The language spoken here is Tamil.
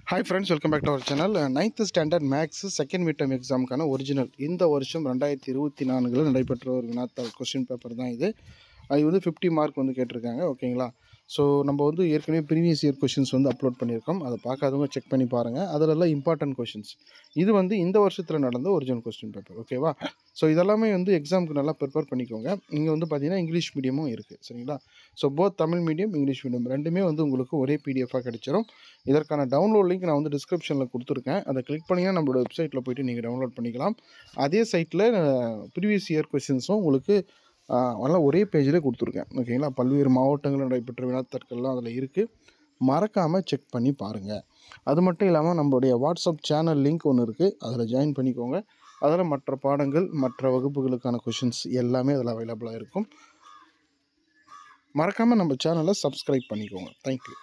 Hi friends, welcome back to our channel. 9th standard maths second midterm exam கான ஒரிஜினல் இந்த வருஷம் 2024 நடைபெற்ற ஒரு வினாத்தாள் கொஸ்டின் பேப்பர் தான் இது. அது வந்து 50 மார்க் வந்து கேட்டிருக்காங்க. ஓகேங்களா? ஸோ நம்ம வந்து ஏற்கனவே ப்ரீவியஸ் இயர் கொஷின்ஸ் வந்து அப்லோட் பண்ணியிருக்கோம். அதை பார்க்காதவங்க செக் பண்ணி பாருங்கள். அதிலெல்லாம் இம்பார்ட்டன்ட் கொஷின்ஸ். இது வந்து இந்த வருஷத்தில் நடந்த ஒரிஜினல் கொஸ்டின் பேப்பர். ஓகேவா? ஸோ இதெல்லாமே வந்து எக்ஸாமுக்கு நல்லா ப்ரிப்பேர் பண்ணிக்கோங்க. இங்கே வந்து பார்த்தீங்கன்னா இங்கிலீஷ் மீடியமும் இருக்குது. சரிங்களா? So both Tamil medium English medium ரெண்டுமே வந்து உங்களுக்கு ஒரே பிடிஎஃபாக கிடைச்சிரும். இதற்கான டவுன்லோட் லிங்க் நான் வந்து டிஸ்கிரிப்ஷனில் கொடுத்துருக்கேன். அதை கிளிக் பண்ணிங்கன்னா நம்மளோட வெப்சைட்டில் போய்ட்டு நீங்கள் டவுன்லோட் பண்ணிக்கலாம். அதே சைட்டில் ப்ரீவியஸ் இயர் கொஷின்ஸும் உங்களுக்கு அதெல்லாம் ஒரே பேஜில் கொடுத்துருக்கேன். ஓகேங்களா? பல்வேறு மாவட்டங்களில் நடைபெற்ற வினாத்தாட்கள்லாம் அதில் இருக்குது. மறக்காமல் செக் பண்ணி பாருங்கள். அது மட்டும் இல்லாமல் நம்மளுடைய வாட்ஸ்அப் சேனல் லிங்க் ஒன்று இருக்குது. அதில் ஜாயின் பண்ணிக்கோங்க. அதில் மற்ற பாடங்கள் மற்ற வகுப்புகளுக்கான கொஷின்ஸ் எல்லாமே அதில் அவைலபிளாக இருக்கும். மறக்காமல் நம்ம சேனலை சப்ஸ்கிரைப் பண்ணிக்கோங்க. தேங்க்யூ.